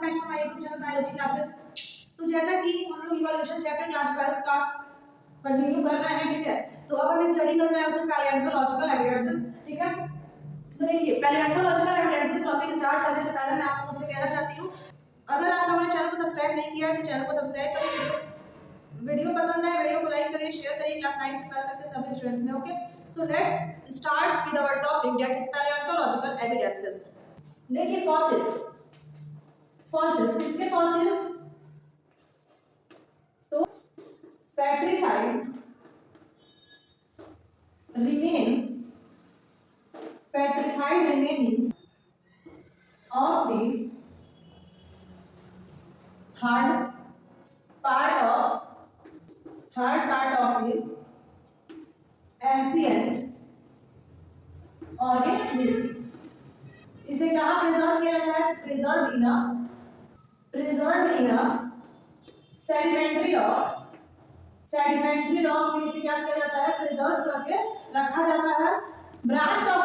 Back to my YouTube channel biology classes. तो जैसा कि हम लोग इवोल्यूशन चैप्टर क्लास 12 का कंटिन्यू कर रहे हैं, ठीक है। तो अब हमें स्टडी करना है उसमें पैलियोंटोलॉजिकल एविडेंसेस, ठीक है। तो देखिए पैलियोंटोलॉजिकल एविडेंसेस टॉपिक स्टार्ट करने से पहले मैं आप लोगों से कहना चाहती हूँ, अगर आप लोगों ने चैनल को सब्सक्राइब नहीं किया है तो चैनल को सब्सक्राइब करिए। वीडियो पसंद है वीडियो को लाइक करिए, शेयर करिए क्लास 9 से 12 तक के सभी स्टूडेंट्स में, okay. So let's start with our topic that is palaeontological evidences. देखिए फॉसिल्स, फॉसिल्स किसके फॉसिल्स? तो petrified remaining of the hard part of the ancient organism। इसे कहाँ प्रिजर्व किया गया है? Preserve in a sedimentary rock. Sedimentary rock में इसे क्या किया जाता है? प्रिजर्व करके रखा जाता है। ब्रांच ऑफ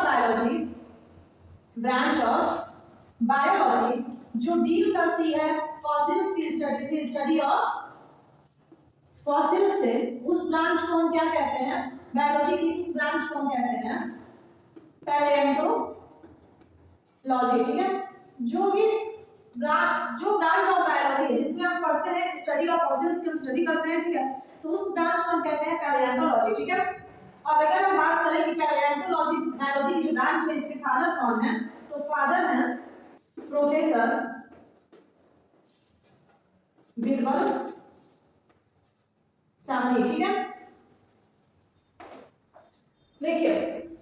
बायोलॉजी जो डील करती है फॉसिल्स की स्टडी ऑफ फॉसिल्स से, उस ब्रांच को हम क्या कहते हैं? बायोलॉजी की उस ब्रांच को हम कहते हैं पैलियोंटोलॉजी, ठीक है। जो ब्रांच ऑफ बायोलॉजी है जिसमें हम पढ़ते हैं स्टडी ऑफ फॉसिल्स की हम स्टडी करते हैं, ठीक है। तो उस ब्रांच को हम कहते हैं पैलियोंटोलॉजी, ठीक है। और अगर हम बात करें कि पैलियोंटोलॉजी बायोलॉजी की जो ब्रांच है इसके फादर कौन है, तो फादर है प्रोफेसर बिरबल साहनी, ठीक है। देखिए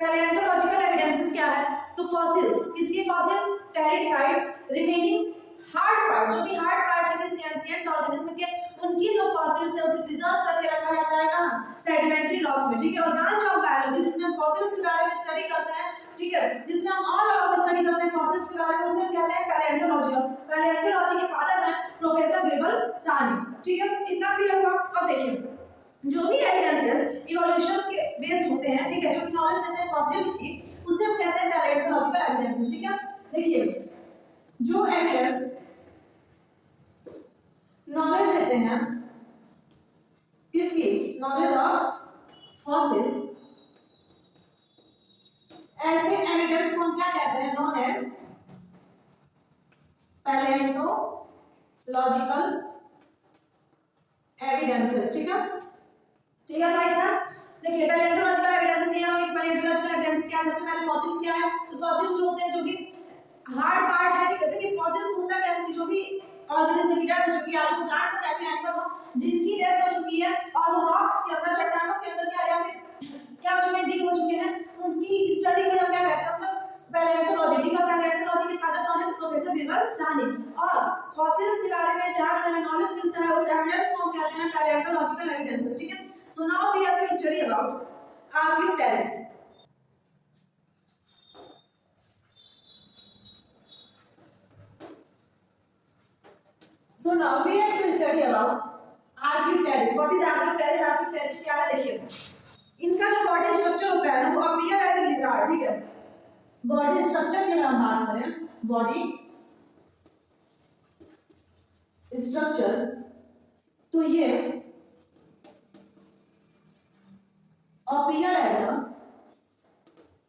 पैलियोंटोलॉजिकल एविडेंसेस क्या है? तो फॉसिल्स, किसके fossil? Terrified remaining hard part, जो भी हार्ड पार्ट है किसी एंशिएंट ऑर्गेनिज्म के, उनकी जो फॉसिल्स है उसे प्रिजर्व करके रखा जाता है कहां? सेडिमेंट्री रॉक्स में, ठीक है। और ब्रांच ऑफ बायोलॉजी जिसमें हम फॉसिल्स के बारे में स्टडी करते हैं, ठीक है, जिसमें हम ऑल ओवर स्टडी करते हैं फॉसिल्स के बारे में, उसे हम कहते हैं पैलियोंटोलॉजी। पैलियोंटोलॉजी के फादर हैं प्रोफेसर बिरबल साहनी, ठीक है। इतना क्लियर हुआ। अब देखिए जो भी एविडेंसेस इवोल्यूशन के बेस्ड होते हैं, ठीक है, जो कि नॉलेज देते हैं फॉसिल्स की, उसे हम कहते हैं पैलियोंटोलॉजिकल एविडेंसेस, ठीक है। देखिए जो एविडेंस नॉलेज देते हैं किसकी? नॉलेज ऑफ फॉसिल्स, ऐसे एविडेंस को हम क्या कहते हैं? नोन एज पैलियोंटोलॉजिकल एविडेंसेस, ठीक है। क्लियर हुआ इतना? देखिए पैलियोंटोलॉजिकल एविडेंसेस ये है। पैलियोंटोलॉजिकल एविडेंस क्या है? सबसे पहले फॉसिल्स क्या है? तो फॉसिल्स जो होते हैं जो भी हार्ड पार्ट है, ठीक है। देखिए फॉसिल्स होता क्या है? जो भी ऑर्गेनिज्म की डेथ हो चुकी है, या तो प्लांट हो या फिर एनिमल हो, जिनकी डेथ हो चुकी है और वो रॉक्स के अंदर, चट्टानों के अंदर क्या या फिर क्या हो चुके हैं? डिग हो चुके हैं, उनकी स्टडी को हम क्या कहते हैं? मतलब पैलियोंटोलॉजी, ठीक है। पैलियोंटोलॉजी के फादर कौन है? तो प्रोफेसर बिरबल साहनी। और फॉसिल्स के बारे में जहां से हमें नॉलेज मिलता है उस एविडेंस को हम कहते हैं पैलियोंटोलॉजिकल एविडेंसेस, ठीक है। So now we have to study about archaeopteryx. So now we have to study about Archaeopteryx. What is Archaeopteryx? Archaeopteryx क्या है? देखिए इनका जो बॉडी स्ट्रक्चर होता है ना, वो अपीयर एज ए लिजार्ड, ठीक है। बॉडी स्ट्रक्चर की अगर हम बात करें, बॉडी स्ट्रक्चर, तो ये अपीयर एज अ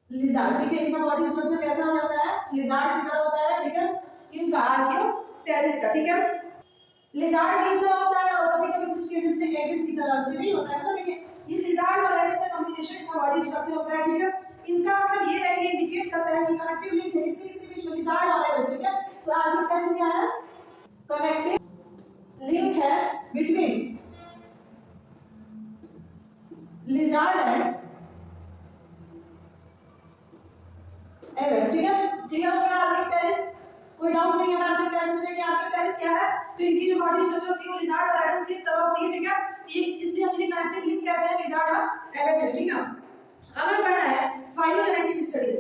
लिजार्ड, ठीक है। इनका बॉडी स्ट्रक्चर कैसा हो जाता है? लिजार्ड की तरह होता है, ठीक है। इनका आर्कियोप्टेरिक्स का, ठीक है, लिजार्ड की तरह होता है। और कभी कभी कुछ केसेस में एडिस की तरह से भी होता है। तो देखिए ये लिजार्ड और एडिस का कॉम्बिनेशन का बॉडी स्ट्रक्चर होता है, ठीक है। इनका मतलब ये है कि इंडिकेट करता है कि कनेक्टिव लिंक है किसके बीच में? लिजार्ड और एडिस, ठीक है। तो आर्कियोप्टेरिक्स क्या है? कनेक्टिव लिंक है बिटवीन लिजार्ड एंड एडिस, ठीक है। क्लियर हो गया आर्कियोप्टेरिक्स? कोई डाउट नहीं है आर्कियोप्टेरिक्स में? देखिए आर्कियोप्टेरिक्स क्या है? तो इनकी जो बॉडी स्ट्रक्चर होती है वो लिजार्ड और एडिस की तरह होती है, ठीक है। ये इसलिए हम इन्हें कनेक्टिव लिंक कहते हैं, लिजार्ड और एडिस, ठीक है। हमें पढ़ना है phylogenetic studies.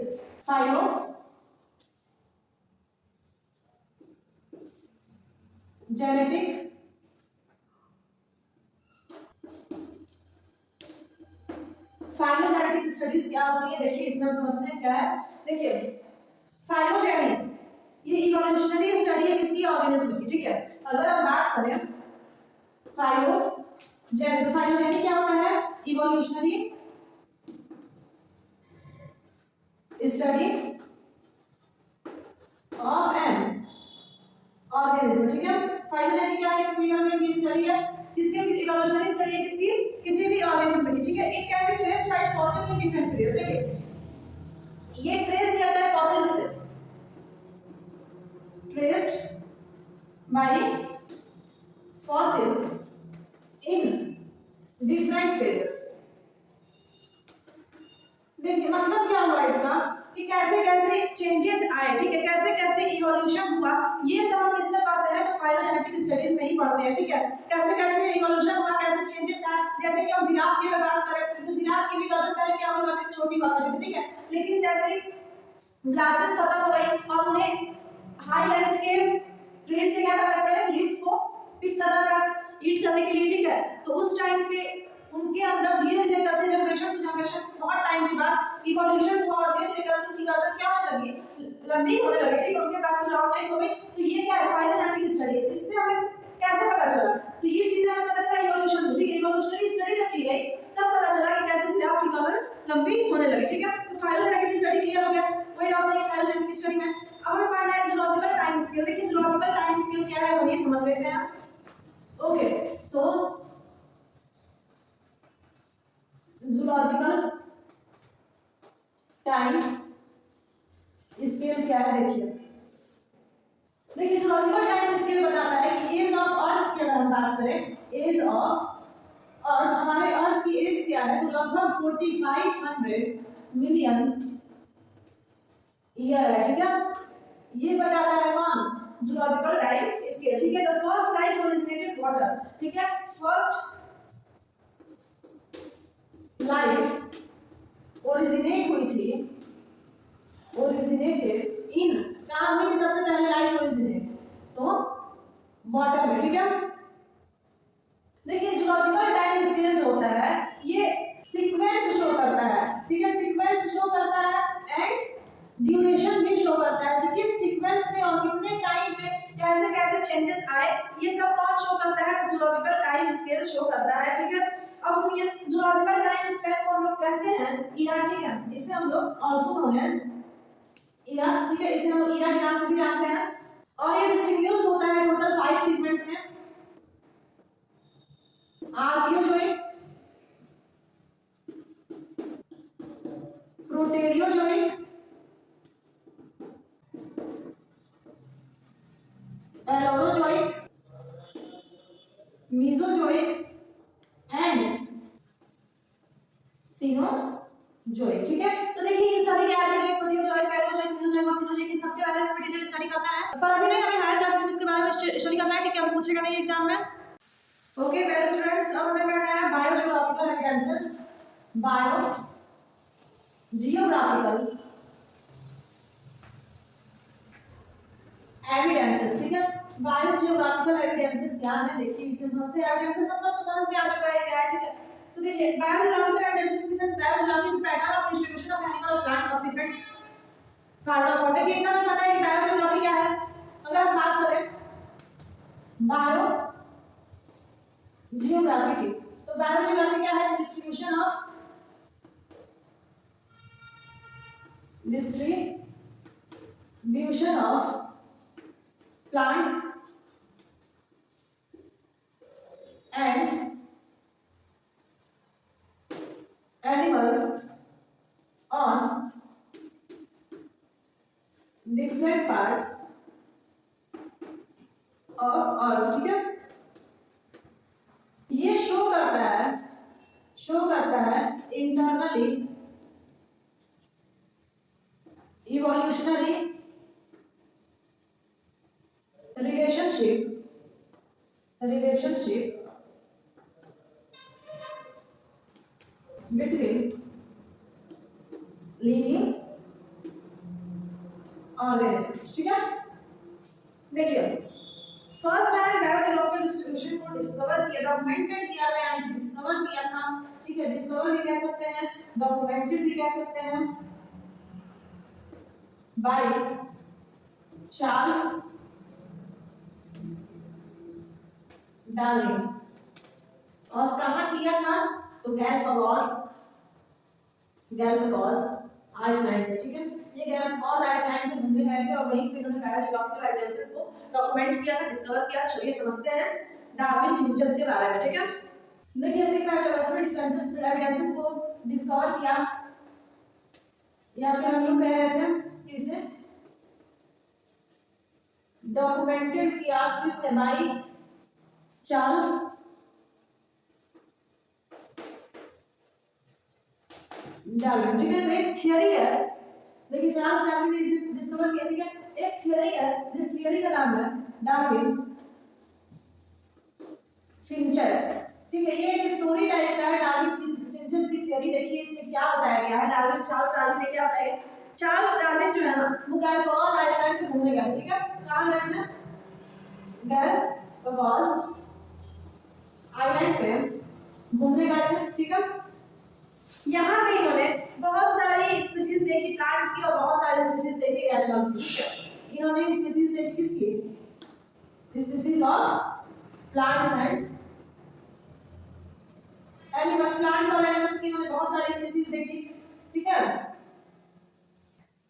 Genetic phylogenetic studies क्या होती है? देखिए इसमें हम समझते हैं क्या है। देखिए फाइलोजेनी ये इवोल्यूशनरी स्टडी है किसकी, ऑर्गेनिज्म की, ठीक है। अगर हम बात करें फाइलोजेनी, तो फाइलोजेनी क्या होता है, evolutionary study of an organism, ठीक है। फाइलोजेनी क्या है, क्लियर की स्टडी है किसकी, इवोल्यूशनरी स्टडी है किसकी, किसी भी ऑर्गेनिज्म की, ठीक है। It can be traced by fossils in different period, देखिए ये ट्रेस किया है फॉसिल्स से, traced by fossils in different periods. देखिए मतलब क्या हुआ इसका कि कैसे कैसे चेंजेस आए, ठीक है, कैसे कैसे इवोल्यूशन हुआ, ये सब हम किसमें पढ़ते हैं, तो फाइलोजेनेटिक स्टडीज में ही पढ़ते हैं, ठीक है। कैसे कैसे इवोल्यूशन हुआ, कैसे चेंजेस आए, जैसे कि हम जिराफ की बात करें तो जिराफ की भी गर्दन पहले क्या हुआ करती थी, छोटी हुआ करती थी, ठीक है। लेकिन जैसे ग्लासेस खत्म हो गई और उन्हें हाई लेंथ के ट्रीज से क्या करना पड़े, लीव्स को पिक करना पड़ा ईट करने के लिए, ठीक है। तो उस टाइम पे उनके अंदर धीरे धीरे करते जनरेशन टू जनरेशन बहुत टाइम के बाद इवोल्यूशन हुआ और धीरे धीरे करके उनकी गर्दन क्या होने लगी, लंबी होने लगी, ठीक है, उनके पास लॉन्ग लाइफ हो गई। तो ये क्या है, फाइलोजेनेटिक स्टडी, इससे हमें कैसे पता चला, तो ये चीजें हमें पता चला इवोल्यूशन से, ठीक है। इवोल्यूशनरी स्टडी जब की गई तब पता चला कि कैसे जिराफ की गर्दन लंबी होने लगी, ठीक है। तो फाइलोजेनेटिक स्टडी क्लियर हो गया, कोई डाउट नहीं फाइलोजेनेटिक स्टडी में। अब हमें पढ़ना है जूलॉजिकल टाइम स्केल। देखिए जूलॉजिकल टाइम स्केल क्या है, हम ये समझ लेते हैं। ओके, सो जूलॉजिकल टाइम स्केल क्या है, देखिए जूलॉजिकल टाइम स्केल बताता है कि एज ऑफ अर्थ की अगर हम बात करें, एज ऑफ अर्थ, हमारे अर्थ की एज क्या है, तो लगभग 4500 मिलियन ईयर है, ठीक है। ये बताता है कौन, जूलॉजिकल टाइम स्केल, ठीक है। The first life originated water, ठीक है, फर्स्ट लाइफ ओरिजिनेट हुई थी, ओरिजिनेटेड इन, कहाँ हुई थी सबसे पहले लाइफ ओरिजिनेट, तो वाटर में, ठीक है। देखिए जूलॉजिकल टाइम स्केल जो होता है ये सीक्वेंस शो करता है, ठीक है, सीक्वेंस शो करता है एंड ड्यूरेशन भी शो करता है कि किस सीक्वेंस में और कितने टाइम पे कैसे कैसे चेंजेस आए, ये सब कौन शो करता है, जूलॉजिकल टाइम स्केल शो करता है, ठीक है। अब सुनिए जूलॉजिकल टाइम स्पेन को हम लोग कहते हैं ईरा, ठीक है, इसे हम लोग आल्सो नोन एज ईरा, ठीक है, इसे हम लोग ईरा के नाम से भी जानते हैं। और ये डिस्ट्रीब्यूट होता है टोटल 5 सेगमेंट में, आर्कियोजोइक, प्रोटेरियोजोइक, पैलोरोजोइक, मीसोजोइक एंड सिनोजोइक, ठीक है। तो देखिए इन सभी के आर्कियोजोइक, प्रोटेरोजोइक, पैलोरोजोइक, मीसोजोइक और सिनोजोइक, इन सबके बारे में डिटेल स्टडी करना है, पर अभी नहीं, हमें हायर क्लासेस में इसके बारे में स्टडी करना है, ठीक है, हम पूछेगा नहीं एग्जाम में। ओके वेल स्टूडेंट्स, अब हमें पढ़ना है biogeographical evidences, bio geographical evidences, ठीक है। बायोजियोग्राफिकल एविडेंसेस क्या है, देखिए इसे समझते हैं। एविडेंसेस मतलब तो समझ में आ चुका है क्या है, ठीक है। तो देखिए बायोजियोग्राफिकल एविडेंसेस के साथ biogeography is pattern of distribution of animal और plant of different part of earth. देखिए इतना तो पता है कि बायोजियोग्राफी क्या है। अगर हम बात करें बायो जियोग्राफी की, तो बायोजियोग्राफी क्या है, distribution of plants and animals on different part of earth, ठीक है। ये शो करता है internally evolutionary relationship between living organisms, ठीक है। देखिए फर्स्ट टाइम बायोलॉजिकल डिस्ट्रीब्यूशन को डिस्कवर किया, डॉक्यूमेंटेड किया गया, यानी डिस्कवर किया था, ठीक है। डिस्कवर भी कह सकते हैं, डॉक्यूमेंटेड भी कह सकते हैं, बाय चार्ल्स डार्विन। और कहाँ किया था? तो गैलापागोस आइसलैंड में, ठीक है। ये गैलापागोस आइसलैंड में घूमने गए थे और वहीं पे इन्होंने बायोलॉजिकल एविडेंसेस को डॉक्यूमेंट किया था, डिस्कवर किया। चलिए समझते हैं डार्विन फिंचेस के बारे में, ठीक है। देखिए ऐसे बायोलॉजिकल डिफरेंसेस एविडेंसेस को डिस्कवर किया, या फिर हम यूं कह रहे थे कि इसे डॉक्यूमेंटेड किया किसने? बाय चार्ल्स डार्विन, ठीक है। तो एक थियरी है, देखिए चार्ल्स डार्विन ने इसे डिस्कवर किया, ठीक है। एक थियरी है, जिस थियरी का नाम है डार्विन फिंचेस, ठीक है। ये एक स्टोरी टाइप का है, डार्विन फिंचेस की थियरी। देखिए इसमें क्या बताया गया है। चार्ल्स डार्विन ने क्या बताया? चार्ल्स डार्विन जो है ना, वो गैलापागोस आइसलैंड पे घूमने गए, ठीक है। कहाँ गए थे? गैलापागोस आइलैंड पे घूमने गए थे, ठीक है। यहाँ पे इन्होंने बहुत सारी स्पीशीज देखी प्लांट की और बहुत सारी स्पीशीज देखी एनिमल्स की, ठीक है। इन्होंने स्पीशीज देखी किसकी? Species of plants and animals. Plants और एनिमल्स की इन्होंने बहुत सारी स्पीशीज देखी, ठीक है।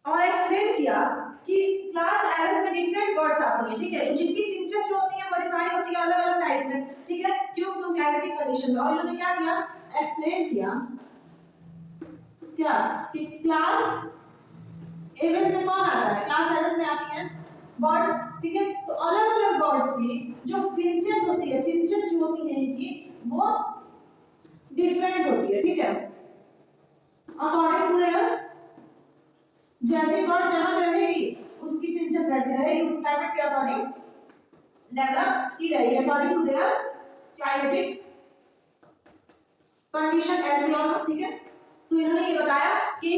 और एक्सप्लेन किया कि क्लास एवेस में डिफरेंट बर्ड्स आती हैं, ठीक है, जिनकी फीचर्स जो होती हैं मॉडिफाई होती है अलग अलग टाइप में, ठीक है, क्यों क्लाइमेटिक कंडीशन में। और इन्होंने क्या किया? एक्सप्लेन किया क्या कि क्लास एवेस में कौन आता है? क्लास एवेस में आती हैं बर्ड्स, ठीक है। तो अलग अलग बर्ड्स की जो फिंचेस होती है, फिंचेस जो होती हैं इनकी वो डिफरेंट होती है, ठीक है। अकॉर्डिंग टू देयर, जैसे बर्ड जहां पे रहेगी उसकी फिंचेस वैसे रहेगी, उस क्लाइमेट के अकॉर्डिंग डेवलप की रही है, according to their climatic condition as we all know, ठीक है। तो इन्होंने ये बताया कि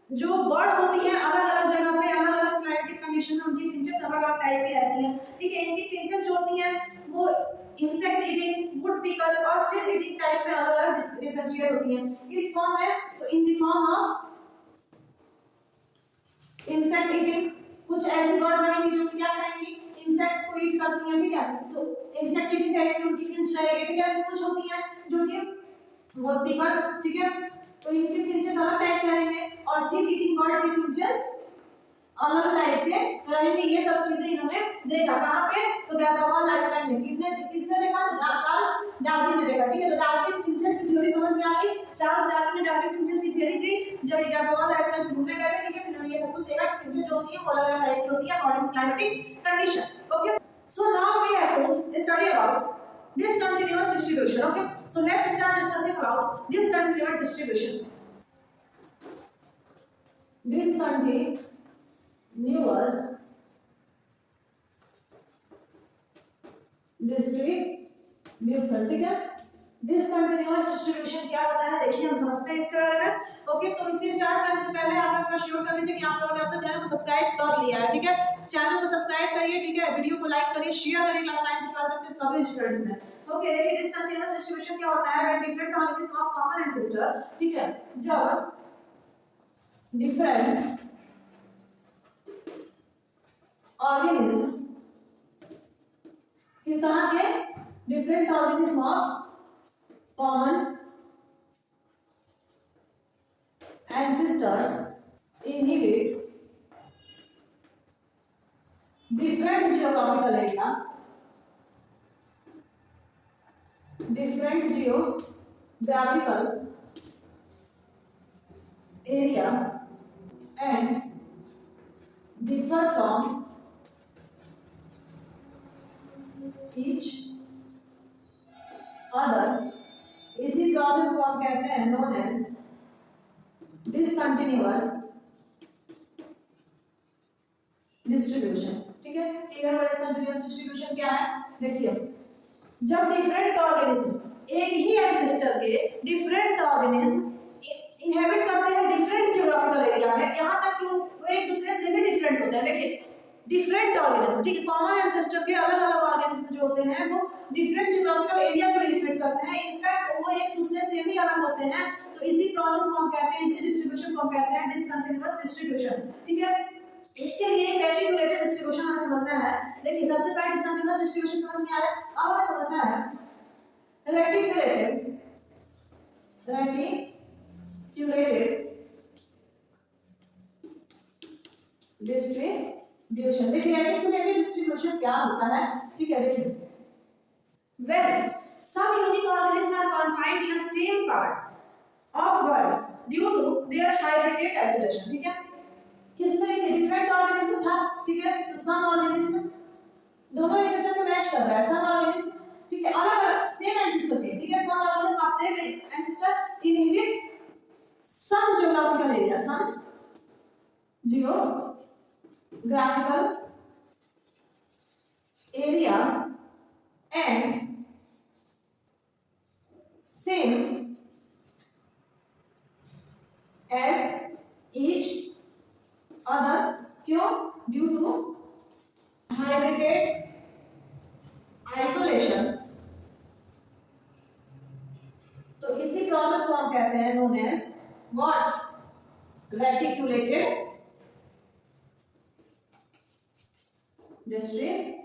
जो बर्ड्स होती हैं अलग अलग जगह पे अलग अलग क्लाइमेटिक कंडीशन में उनकी फिंचेस अलग अलग टाइप की रहती हैं, ठीक है। इनकी फिंचेस जो होती हैं वो इंसेक्ट ईटिंग, वुड पिकर और सीड ईटिंग टाइप में अलग अलग डिफरेंशिएट होती हैं। किस फॉर्म में? तो in the form of insect eating. कुछ ऐसी बर्ड रहेंगी जो क्या खाएंगी? इंसेक्ट्स को ईट करती हैं, ठीक है। तो इंसेक्ट ईटिंग टाइप की उनकी फिंच रहेगी, ठीक है। कुछ होती हैं जो कि वुड पिकर्स, ठीक है, तो इनके फिंचेस अलग टाइप के रहेंगे। और सीड ईटिंग बर्ड की फिंचेस अलग टाइप के रहेंगे। ये सब चीजें इन्होंने देखा कहाँ पे? तो गैलापागोस आइसलैंड में। किसने देखा? चार्ल्स डार्विन ने देखा, ठीक है। तो डार्विन फिंचेस की थ्योरी समझ में आ गई। चार्ल्स डार्विन ने डार्विन फिंचेस की थ्योरी दी जब गैलापागोस आइसलैंड पे घूमने गए थे, ठीक है। इन्होंने ये सब कुछ देखा, फिंचेस जो होती है वो अलग अलग टाइप की होती है according to climatic condition, okay. So now we have to study about discontinuous distribution, okay. So let's start discussing about discontinuous distribution. Discontinuous distribution, ठीक है। डिसकंटिन्यूअस डिस्ट्रीब्यूशन क्या होता है? देखिए हम समझते हैं इसके बारे में, ओके। तो इसे स्टार्ट करने से पहले आप लोग श्योर कर लीजिए कि आप लोगों ने अपने चैनल को सब्सक्राइब कर लिया है, ठीक है। चैनल को सब्सक्राइब करिए, ठीक है। वीडियो को लाइक करिए, शेयर करिए क्लास 9 से 12 तक के सभी स्टूडेंट्स में, ओके। देखिए डिसकंटिन्यूअस डिस्ट्रीब्यूशन क्या होता है? When different organism of common ancestor, ठीक है, जब डिफरेंट ऑर्गेनिज्म कहाँ के? Different organism of common ancestors inhabit different geographical area, and differ from each other. इसी प्रोसेस को हम कहते हैं known as डिसकंटिन्यूअस डिस्ट्रीब्यूशन, ठीक है। क्लियर है? डिसकंटिन्यूअस डिस्ट्रीब्यूशन क्या है? देखिए जब डिफरेंट ऑर्गेनिज्म एक ही एंसेस्टर के डिफरेंट ऑर्गेनिज्म इनहेबिट करते हैं डिफरेंट जियोग्राफिकल एरिया में, यहाँ तक कि वो एक दूसरे से भी डिफरेंट होते हैं। देखिए डिफरेंट ऑर्गेनिज्म, ठीक है, कॉमन एंसेस्टर के अलग अलग ऑर्गेनिज्म जो होते हैं वो डिफरेंट जियोग्राफिकल एरिया को इनहेबिट करते हैं, इनफैक्ट वो एक दूसरे से भी अलग होते हैं। तो इसी प्रोसेस को हम कहते हैं, इसी डिस्ट्रीब्यूशन को हम कहते हैं डिसकंटिन्यूअस डिस्ट्रीब्यूशन, ठीक है। इसके लिए एक रेटिकुलेटेड डिस्ट्रीब्यूशन हमें समझना है। देखिए सबसे पहले डिसकंटिन्यूअस डिस्ट्रीब्यूशन समझ में आया, अब हमें समझना है रेटिकुलेटेड डिस्ट्रीब्यूशन। देखिए रेटिकुलेटेड डिस्ट्रीब्यूशन क्या होता है, ठीक है। देखिए when some unique organisms are confined in a same part of world due to their hybridate isolation, ठीक है। किसमें एक डिफरेंट ऑर्गेनिज्म था, ठीक है, तो सम ऑर्गेनिज्म दोनों एक दूसरे से मैच कर रहा है, सम ऑर्गेनिज्म, ठीक है, अलग अलग सेम एंसेस्टर के, ठीक है, some organism of same ancestor inhabit some geographical area, some geographical area and same as each other, क्यों? Due to hybridate isolation। तो इसी प्रोसेस को हम कहते हैं known as what? Reticulated distribution,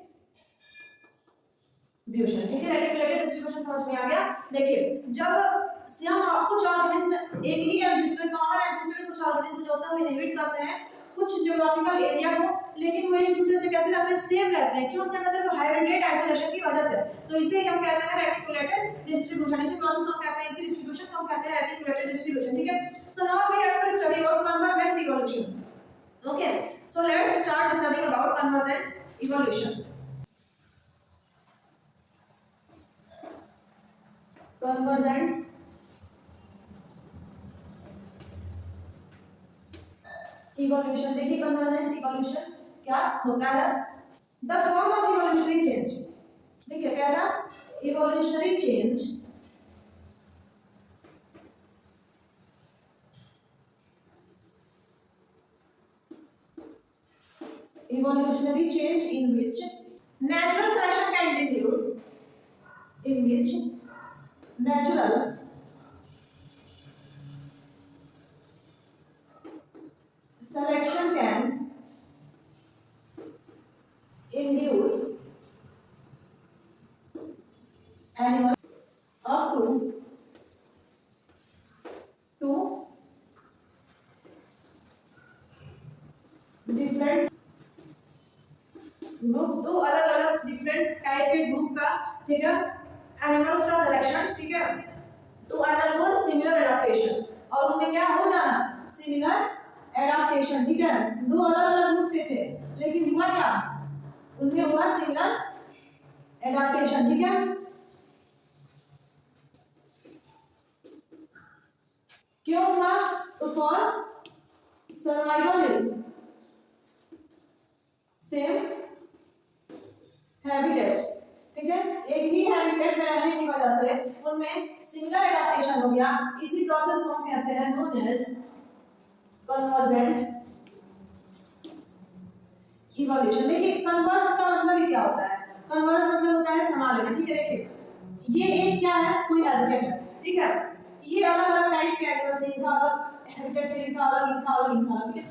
ठीक है। रेटिकुलेटेड डिस्ट्रीब्यूशन समझ में आ गया। देखिए जब कुछ ऑर्गेनिज्म एक ही एंसेस्टर कॉमन एंसेस्टर कुछ ऑर्गेनिज्म जो होता है वो इनहेबिट करते हैं कुछ जियोग्राफिकल एरिया को, लेकिन वो एक दूसरे से कैसे रहते हैं, सेम रहते हैं, क्यों सेम रहते हैं, तो हाइब्रिडेट आइसोलेशन की वजह से। तो इसे हम कहते हैं रेटिकुलेटेड डिस्ट्रीब्यूशन, इसी प्रोसेस को हम कहते हैं, इसी डिस्ट्रीब्यूशन को हम कहते हैं रेटिकुलेटेड डिस्ट्रीब्यूशन, ठीक है। So now we have to study about convergent evolution. Okay, so let's start studying about convergent evolution. Convergent evolution, देखिए कन्वर्जेंट इवोल्यूशन क्या होता है, the form of evolutionary change, देखिए कैसा evolutionary change evolutionary change in which natural selection can induce, in which natural selection can induce animal up to different group, दो अलग अलग different type के ग्रुप का, ठीक है, एनिमल्स का सिलेक्शन, ठीक है, टू अंडरगो सिमिलर एडाप्टेशन, और उनमें क्या हो जाना, सिमिलर एडाप्टेशन, ठीक है। दो अलग अलग ग्रुप के थे लेकिन हुआ क्या, उनमें हुआ सिमिलर एडाप्टेशन, ठीक है। क्यों हुआ, तो फॉर सर्वाइवल सेम हैबिटेट, ठीक है, एक ही हैबिटेट में रहने की वजह से उनमें सिमिलर एडाप्टेशन हो गया, इसी प्रोसेस को हम कहते हैं नोन एज कन्वर्जेंट इवोल्यूशन। देखिए कन्वर्स का मतलब क्या होता है, कन्वर्स मतलब होता है समा लेना, ठीक है। देखिए ये एक क्या है, कोई हैबिटेट है, ठीक है, ये अलग अलग टाइप के एनिमल्स हैं, इनका अलग हैबिटेट है, इनका अलग, इनका अलग, इनका अलग, ठीक है,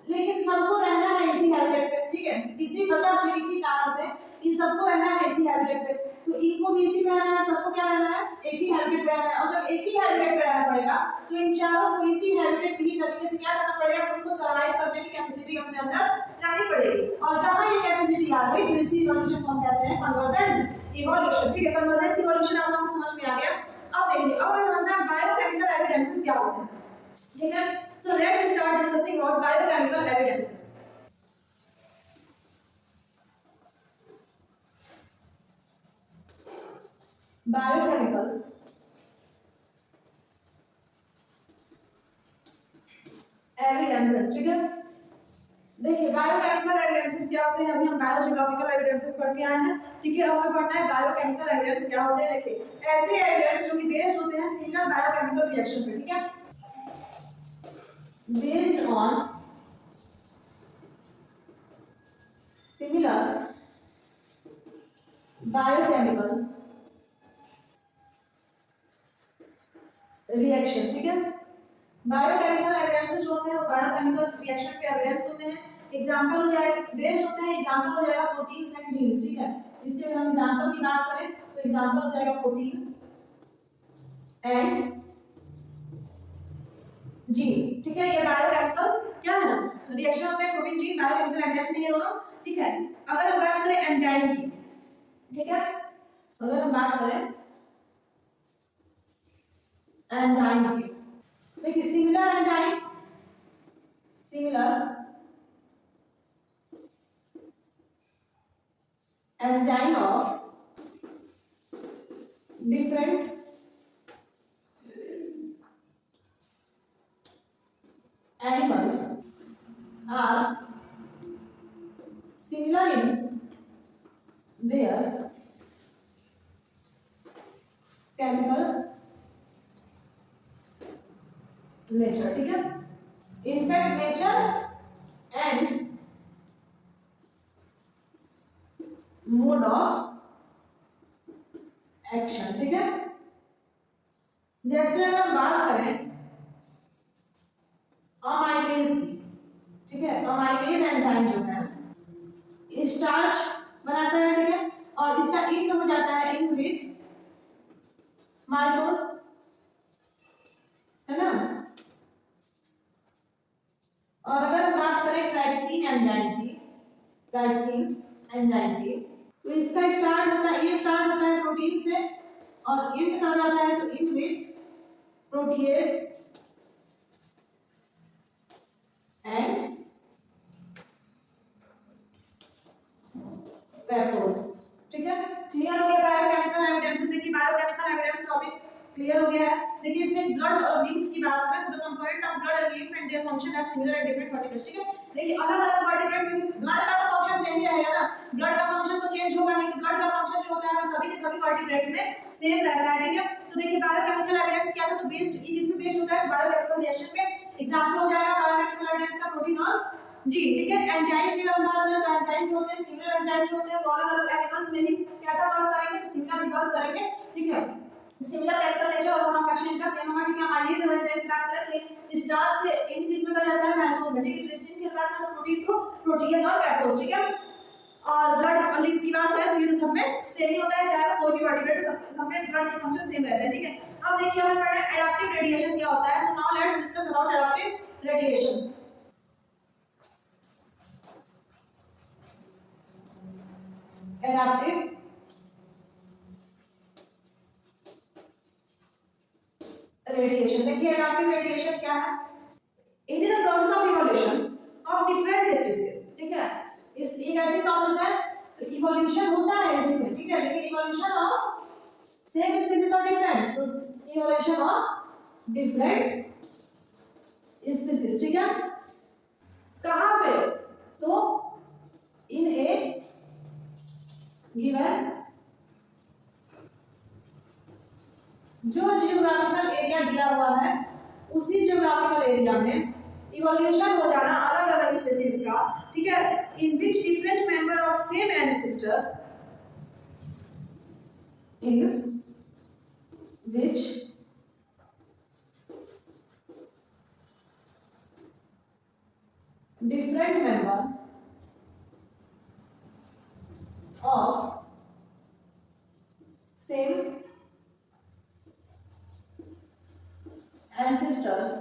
लेकिन सबको रहना है इसी हैबिटेट पे, ठीक है, इसी वजह से, इसी कारण से इन सबको रहना है इसी हैबिटेट पे, तो इनको भी इसी में रहना है, सबको क्या रहना है, एक ही हैबिटेट पे रहना है, और जब एक ही हैबिटेट पे रहना पड़ेगा तो इन चारों को इसी हैबिटेट की तरीके से क्या करना पड़ेगा, खुद को सर्वाइव करने की कैपेसिटी अपने अंदर लानी पड़ेगी, और जहां ये कैपेसिटी आ गई तो इसी इवोल्यूशन को हम कहते हैं कन्वर्जेंट इवोल्यूशन, ठीक है। कन्वर्जेंट इवोल्यूशन आप लोगों को समझ में आ गया। अब देखिए अब हमें समझना है बायोकेमिकल एविडेंसेस क्या होते हैं, ठीक है। सो let's start discussing about biochemical evidences. Biochemical evidences, ठीक है। देखिए बायोकेमिकल एविडेंसेस क्या होते हैं, अभी हम बायोजियोग्राफिकल एविडेंसेस पढ़ के आए हैं, ठीक है। अब हमें पढ़ना है बायोकेमिकल एविडेंस क्या होते हैं। देखिए ऐसे एविडेंस जो कि बेस्ड होते हैं सिमिलर बायोकेमिकल रिएक्शन पे, ठीक है, based on similar biochemical reaction, ठीक है। बायोकेमिकल एविडेंसेस जो होते हैं वो बायोकेमिकल रिएक्शन के एविडेंस होते हैं। एग्जाम्पल हो जाएगा, बेस्ड होते हैं, एग्जाम्पल हो जाएगा प्रोटीन्स एंड जीन्स, ठीक है। इसके अगर हम एग्जाम्पल की बात करें तो एग्जाम्पल हो जाएगा प्रोटीन एंड जीन, ठीक है। ये बायोकेमिकल क्या है, रिएक्शन होता है प्रोटीन जीन बायोकेमिकल एंजाइम, ये दोनों, ठीक है। अगर हम बात करें एंजाइम की, ठीक है, अगर हम बात करें एंजाइम की, देखिए similar enzyme, similar enzyme of different animals are similar in their chemical nature, ठीक है। In fact, nature and mode of action, ठीक है। जैसे अगर बात करें अमाइलेज की, ठीक है, अमाइलेज एंजाइम जो है स्टार्च बनाता है, ठीक है, और इसका इंड हो जाता है इन विथ माल्टोज, है ना। और अगर हम बात करें ट्राइप्सिन एंजाइम की, ट्राइप्सिन एंजाइम की, तो इसका स्टार्ट होता है, ये स्टार्ट होता है प्रोटीन से और इंड कर जाता है तो इंड विथ प्रोटीएज एंड पेप्टोज, ठीक है। क्लियर हो गया बायोकेमिकल एविडेंसेस, देखिए बायोकेमिकल एविडेंस टॉपिक क्लियर हो गया है। देखिए इसमें ब्लड और लिम्फ्स की बात करें तो the component of blood and lymph and their function are similar in different verticals, ठीक है। देखिए अलग-अलग वर्टिकल में ब्लड का तो फंक्शन सेम ही रहेगा ना, ब्लड का फंक्शन तो चेंज होगा नहीं, तो ब्लड का फंक्शन जो होता है सभी के सभी वर्टिब्रेट्स में सेम रहता है, ठीक है। तो देखिए बायोकेमिकल एविडेंस क्या है, तो बेस्ड किस पे बेस्ड होता है, बायोकेमिकल रिएक्शन पे। एग्जांपल हो जाएगा बायोकेमिकल एविडेंस का प्रोटीन और जीन, ठीक है। एंजाइम की हम बात करें तो एंजाइम जो होते हैं, सिमिलर एंजाइम जो होते हैं वो अलग-अलग एनिमल्स में भी कैसा वर्क करेंगे, तो सिमिलर वर्क करेंगे, ठीक है। सिमिलर केमिकल नेचर और मोड ऑफ एक्शन का सेम होगा, ठीक है। मान लीजिए एंजाइम की बात करें तो स्टार्ट से एंड किस में कर जाता है, माइटोज में, ठीक है। ट्रिप्सिन की बात करें तो प्रोटीन टू प्रोटीज और पेप्टोज, ठीक है। और ब्लड और लिम्फ की बात करें तो ये तो सब में सेम ही होता है, चाहे वो कोई भी वर्टिब्रेट, सब में ब्लड का फंक्शन सेम रहता है, ठीक है। अब देखिए हमें पढ़ना है एडाप्टिव रेडिएशन क्या होता है। So now let's discuss about adaptive radiation. Adaptive radiation, देखिए एडाप्टिव रेडिएशन क्या है, it is a process of evolution of different species, ठीक है। इस एक ऐसी प्रोसेस है, तो इवोल्यूशन होता है इसमें, ठीक है, लेकिन इवोल्यूशन ऑफ सेम स्पीशीज और डिफरेंट, तो इवोल्यूशन ऑफ डिफरेंट स्पीशीज, ठीक है। कहां पे, तो इन ए गिवन जो जियोग्राफिकल एरिया दिया हुआ है उसी जियोग्राफिकल एरिया में इवोल्यूशन हो जाना अलग अलग स्पीशीज का, ठीक है, in which different member of same ancestor, in which different member of same ancestors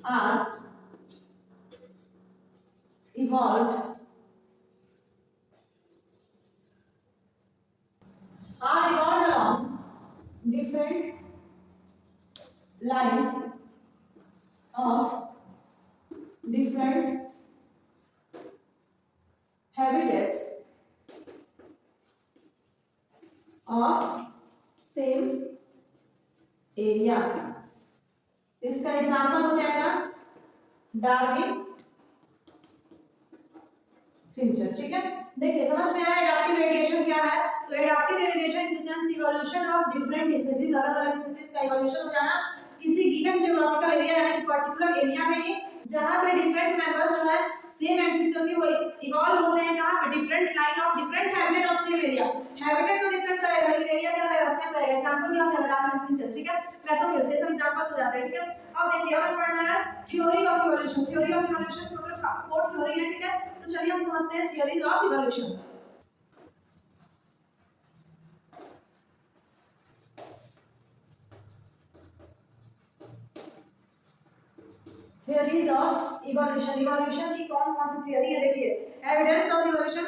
are evolved, along different lines of different habitats of same area। इसका एग्जाम्पल हो जाएगा डार्विन फिंचेस, ठीक है। देखिए समझ में आया एडाप्टिव रेडिएशन क्या है, तो adaptive radiation in the sense evolution of different species, अलग अलग स्पीशीज का इवोल्यूशन हो जाना किसी गिवन जियोग्राफिकल एरिया यानी पर्टिकुलर एरिया में ही जहाँ पे डिफरेंट मेंबर्स जो है सेम एंसेस्टर के वो इवॉल्व होते हैं, जहाँ पे different line of different habitat of same area, habitat तो डिफरेंट रहेगा लेकिन एरिया क्या रहेगा, सेम रहेगा। एग्जांपल क्या हो जाएगा, इंचेस, ठीक है। वैसा फिर से सब एग्जांपल्स हो जाते हैं, ठीक है। अब देखिए हमें पढ़ना है theory of evolution. Theory of evolution total 4 theory है, ठीक है। तो चलिए हम समझते हैं theories of evolution. Theories of evolution. Evolution की कौन कौन सी थ्योरी है, देखिए evidence of evolution,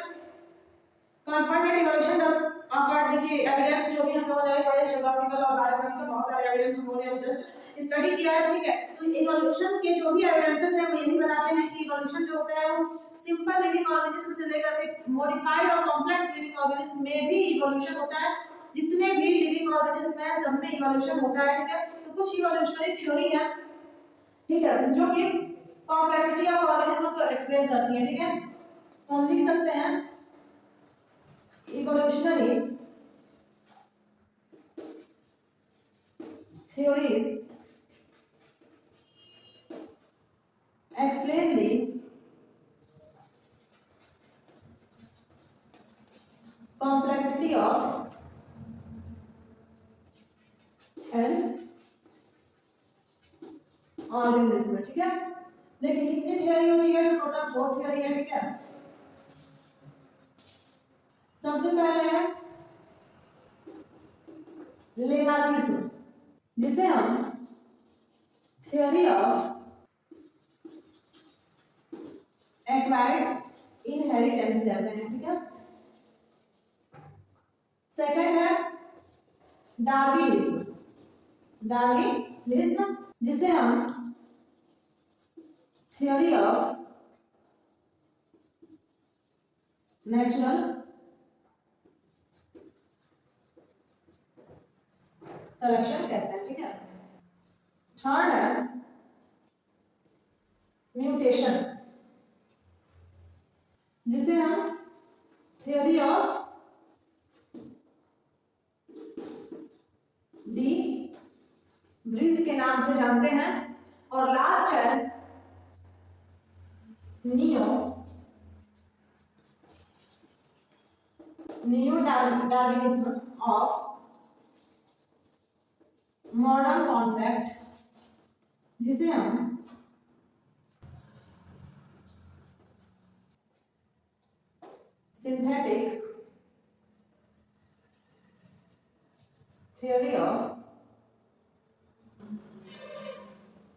confirmed evolution does occur. देखिए एविडेंस जो भी हम लोगों ने पढ़े जियोग्राफिकल और बायोकेमिकल बहुत सारे एविडेंस हम लोगों ने जस्ट स्टडी किया है, ठीक है। तो इवोल्यूशन के जो भी एविडेंसेस हैं वो यही बताते हैं कि इवोल्यूशन जो होता है वो सिंपल लिविंग ऑर्गेनिज्म से लेकर के मॉडिफाइड और कॉम्प्लेक्स लिविंग ऑर्गेनिज्म में भी इवोल्यूशन होता है। जितने भी लिविंग ऑर्गेनिज्म है सब में इवोल्यूशन होता है, ठीक है। तो कुछ इवोल्यूशनरी थ्योरी है, ठीक है, जो कि कॉम्प्लेक्सिटी ऑफ ऑर्गेनिज्म को एक्सप्लेन करती है, ठीक है। तो हम लिख सकते हैं evolutionary theories explain the complexity of an organism, ठीक है। देखिए कितनी थियरी होती है, टोटल 4 थियरी है, ठीक है। सबसे पहले है लेमार्किज्म, जिसे हम थ्योरी ऑफ एक्वायर्ड इनहेरिटेंस कहते हैं, ठीक है। सेकंड है डार्विनिज्म, डार्विनिज्म जिसे हम थ्योरी ऑफ नेचुरल सिलेक्शन कहते हैं, ठीक है। थर्ड है म्यूटेशन, जिसे हम थ्योरी ऑफ डी ब्रीज के नाम से जानते हैं। और लास्ट है neo Darwinism of modern concept, जिसे हम सिंथेटिक थ्योरी ऑफ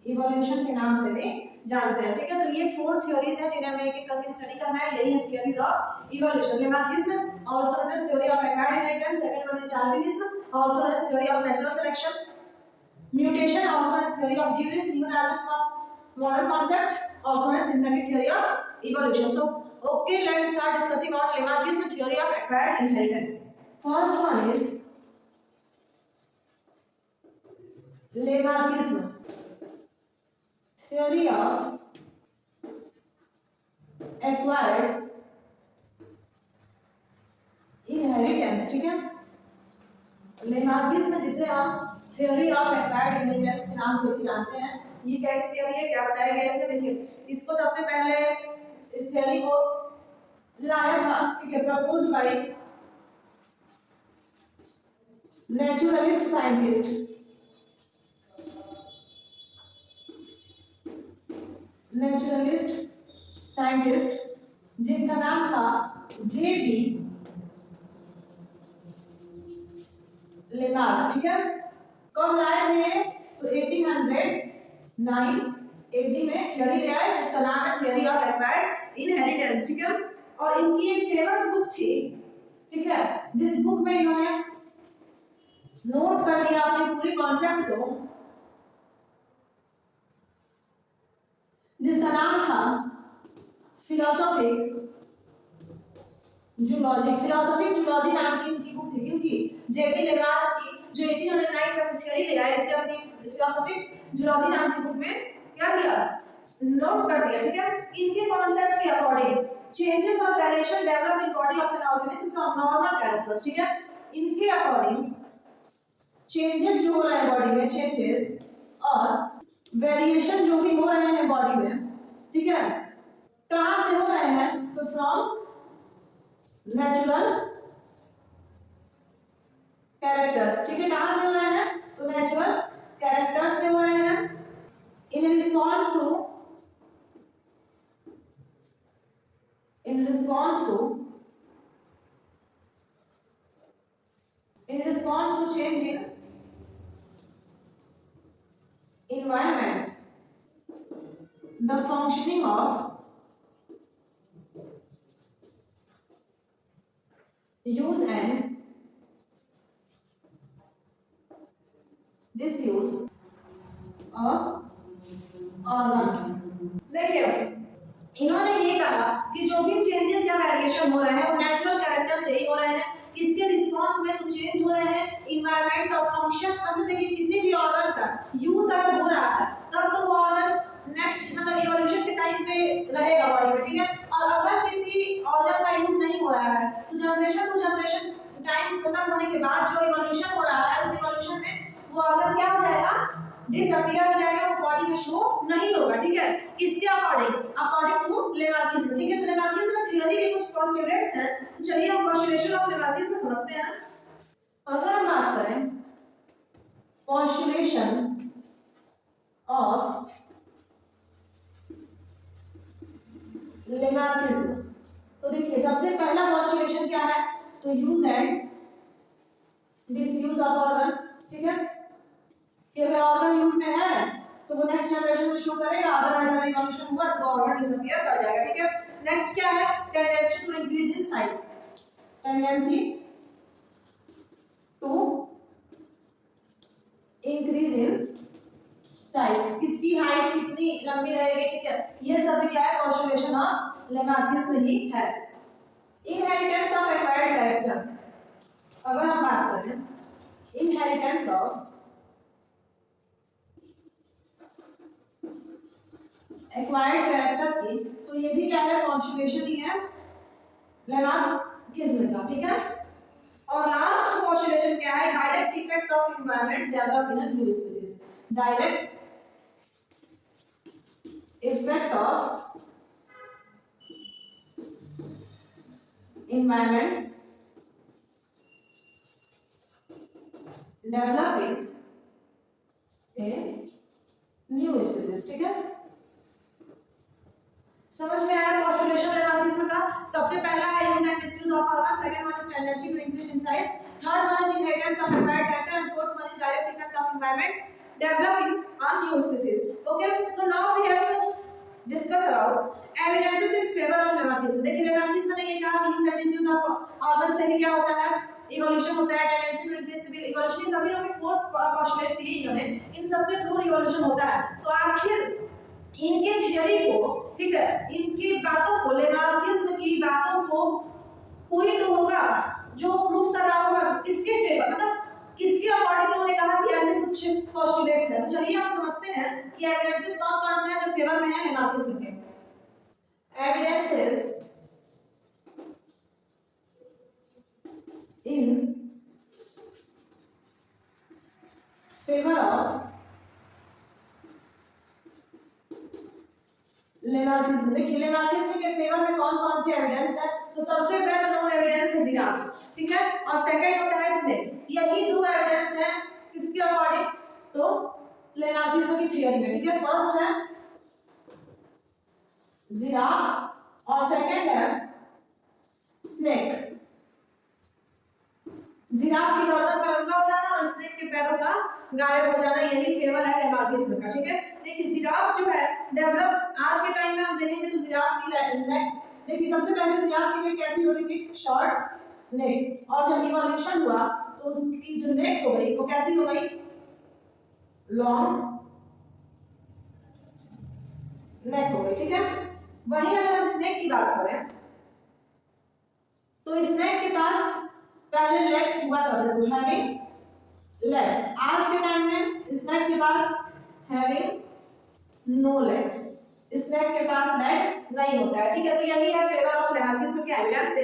इवोल्यूशन के नाम से भी जानते हैं, ठीक है। तो ये 4 थ्योरीज हैं जिन्हें हमें एक करके स्टडी करना है। यही है theories of evolution. Lamarckism also known as theory of acquired inheritance, second one is Darwinism also known as theory of natural selection, mutation also known as theory of de Vries, new Darwinism of modern concept also known as synthetic theory of evolution. So okay, let's start discussing about Lamarckism theory of acquired inheritance. First one is Lamarckism theory of acquired inheritance, ठीक है। Lamarckism जिसे हम theory of acquired inheritance के नाम से भी जानते हैं, ये कैसी theory है, क्या बताया गया इसमें। देखिए इसको सबसे पहले इस थ्योरी को लाया था, ठीक है, प्रपोज्ड बाय नेचुरलिस्ट साइंटिस्ट जिनका नाम था जे.बी. लेमार्क, ठीक है। कब लाए थे, तो 1809 एडी में थ्योरी ले आए जिसका नाम है थ्योरी ऑफ एक्वायर्ड इनहेरिटेंस, ठीक है। और इनकी एक फेमस बुक थी, ठीक है, जिस बुक में इन्होंने नोट कर दिया अपनी पूरी कॉन्सेप्ट को, जिसका नाम था फिलोसॉफिक जूलॉजी नाम की इनकी बुक थी, क्योंकि जे.बी. लेमार्क की जो 1809 में थ्योरी ले आए, इसे अपनी फिलोसॉफिक जूलॉजी नाम की बुक में क्या किया, नोट कर दिया, ठीक है। इनके कॉन्सेप्ट के अकॉर्डिंग चेंजेस और variation develop in body of an organism from normal characters, ठीक है। इनके अकॉर्डिंग चेंजेस जो हो रहे हैं बॉडी में, चेंजेस और वेरिएशन जो भी हो रहे हैं बॉडी में, ठीक है, कहां से हो रहे हैं, तो फ्रॉम नेचुरल कैरेक्टर्स, ठीक है, कहां से हो रहे हैं, तो नेचुरल कैरेक्टर्स से हो रहे हैं। In response to in response to change in environment, the functioning of use and disuse of organs। देखिए इन्होंने ये कहा कि जो भी चेंजेस या वेरिएशन हो रहे हैं वो नेचुरल कैरेक्टर से ही हो रहे हैं, इसके रिस्पॉन्स में तो चेंज हो रहे हैं, इन्वायरमेंट और फंक्शन, मतलब देखिए किसी भी ऑर्गन का यूज अगर हो रहा है तब तो वो ऑर्गन नेक्स्ट मतलब इवोल्यूशन के टाइम पे रहेगा बॉडी में, ठीक है, और अगर किसी ऑर्गन का यूज नहीं हो रहा है तो जनरेशन टू जनरेशन टाइम खत्म होने के बाद जो इवोल्यूशन हो रहा है उस इवोल्यूशन में वो ऑर्गन क्या हो जाएगा, डिसअपीयर हो जाएगा, वो बॉडी में शो नहीं होगा, ठीक है, किसके अकॉर्डिंग, अकॉर्डिंग टू लेमार्किस, ठीक है, तो लेमार्किस में थ्योरी के कुछ पोस्टुलेट्स हैं, तो चलिए हम पोस्टुलेशन ऑफ लेमार्किस में समझते हैं। अगर हम बात करें पोस्टुलेशन ऑफ लेमार्किस, तो देखिए सबसे पहला पोस्टुलेशन क्या है, तो use and disuse of organ, ठीक है, कि अगर ऑर्गन यूज में है तो वो नेक्स्ट जनरेशन में शो करेगा, अदरवाइज अगर इवोल्यूशन हुआ तो ऑर्गन डिसअपीयर कर जाएगा, ठीक है। नेक्स्ट क्या है, tendency to increase in size, tendency to increase in size, किसकी हाइट कितनी लंबी रहेगी, ठीक है, ये सब क्या है पोस्टुलेशन ऑफ लेमार्किस में ही है। इनहेरिटेंस ऑफ एक्वायर्ड कैरेक्टर, अगर हम बात करें इनहेरिटेंस ऑफ एक्वायर्ड कैरेक्टर की, तो ये भी क्या है पोस्टुलेशन ही है लेमार्किज्म का, ठीक है। और लास्ट पोस्टुलेशन क्या है, direct effect of environment develop in a new species, direct effect of environment developing a new species, ठीक है। समझ में आया पोस्टुलेशन लेमार्किज्म का, सबसे पहला है use and disuse of organ, second one is tendency to increase in size, third one is inheritance of acquired character and fourth one is direct effect of environment developing a new species. Okay, so now we have to discuss about evidences in favour of Lamarckism. देखिए Lamarckism ने ये कहा कि use and disuse of organ से ही क्या होता है, इवोल्यूशन होता है, tendency to increase civil evolution, सभी लोग फोर पोस्टुलेट दिए इन्होंने, इन सब के थ्रू इवोल्यूशन होता है। तो आखिर इनके थ्योरी को, ठीक है, इनकी बातों को, लेमार्किज्म की बातों को कोई तो होगा जो प्रूफ कर रहा होगा, तो किसके फेवर, मतलब किसके अकॉर्डिंग उन्होंने कहा कि ऐसे कुछ पोस्टुलेट्स हैं। तो चलिए हम समझते हैं कि एविडेंसेस कौन कौन से हैं जो फेवर में है लेमार्किज्म के। Evidences in favour of Lamarckism, देखिए लेमार्किज्म के फेवर में कौन कौन से एविडेंस है, तो सबसे वेल नोन एविडेंस है जिराफ, ठीक है, और सेकंड होता है स्नेक। यही दो एविडेंस है किसके अकॉर्डिंग, तो लेमार्किज्म की थ्योरी में, ठीक है। फर्स्ट है जिराफ और सेकंड है स्नेक। जिराफ की गर्दन का लंबा हो जाना और स्नेक के पैरों का गायब हो जाना, यही फेवर है लेमार्किज्म का, ठीक है। देखिए जिराफ जो है डेवलप आज के टाइम में हम देखेंगे तो जिराफ की नेक, देखिए सबसे पहले जिराफ की नेक कैसी होती थी, शॉर्ट नेक, और जब इवोल्यूशन हुआ तो उसकी जो नेक हो गई वो कैसी हो गई, लॉन्ग नेक हो गई, ठीक है। वहीं अगर हम स्नेक की बात करें तो स्नेक के पास पहले लेग्स हुआ करते थे, हैविंग लेग्स, आज के टाइम में स्नेक के पास हैविंग नो लेग्स, स्नेक के पास लेग नहीं होता है, ठीक है। तो यही है फेवर ऑफ लेमार्किज्म के एविडेंस।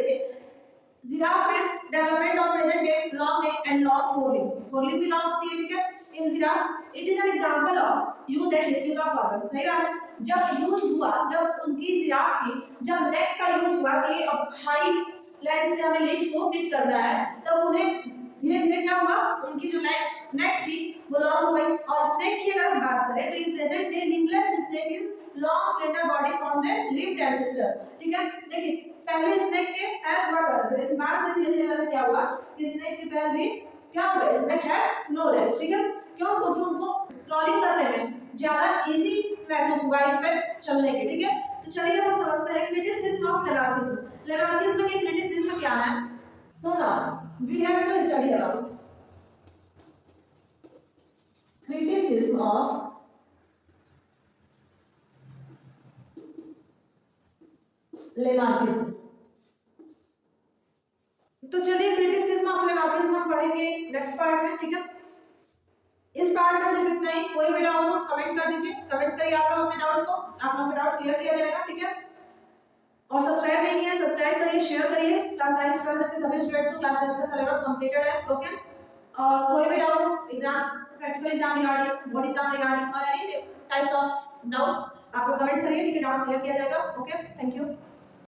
जिराफ में development of present day long neck and long forelimb, forelimb भी लॉन्ग होती है, ठीक है। In giraffe it is an example of use and disuse of organ, सही बात है। जब यूज हुआ, जब उनकी जिराफ की जब नेक का यूज हुआ कि अब हाई लेंथ से हमें लीफ को पिक करना है, तब उन्हें धीरे धीरे क्या हुआ, उनकी जो नेक थी वो लॉन्ग हो गई। और स्नेक की अगर हम बात करें तो in present day limbless snake is long slender body from the limbed ancestor. ठीक है, देखिए पहले स्नेक के पैर हुआ करते थे, लेकिन बाद में धीरे धीरे क्या हुआ, स्नेक के पैर भी क्या हो गए, स्नेक है नो लेग्स। ठीक है, क्यों, क्योंकि उनको क्रॉलिंग करने में ज्यादा इजी महसूस हुआ इनफैक्ट चलने के। ठीक है, तो चलिए हम समझते हैं क्रिटिसिज्म ऑफ लेमार्किज्म। लेमार्किज्म की क्रिटिसिज्म क्या है? So now we have to study about criticism of Lamarckism. तो चलिए क्रिटिसिज्म ऑफ लेमार्किज्म हम पढ़ेंगे नेक्स्ट पार्ट में। ठीक है, इस पार्ट में सिर्फ इतना ही। कोई भी डाउट हो कमेंट कर दीजिए, कमेंट करिए आप लोग अपने डाउट को, आप लोगों का डाउट क्लियर किया जाएगा। ठीक है, और सब्सक्राइब नहीं किया सब्सक्राइब करिए, शेयर करिए। क्लास 9 12 तक के सभी स्टूडेंट्स को क्लास 10 का सिलेबस कंप्लीटेड है। ओके, और कोई भी डाउट हो exam, practical exam regarding, board exam regarding और एनी टाइप्स ऑफ डाउट आप लोग कमेंट करिए। ठीक है, डाउट क्लियर किया जाएगा। Okay, thank you.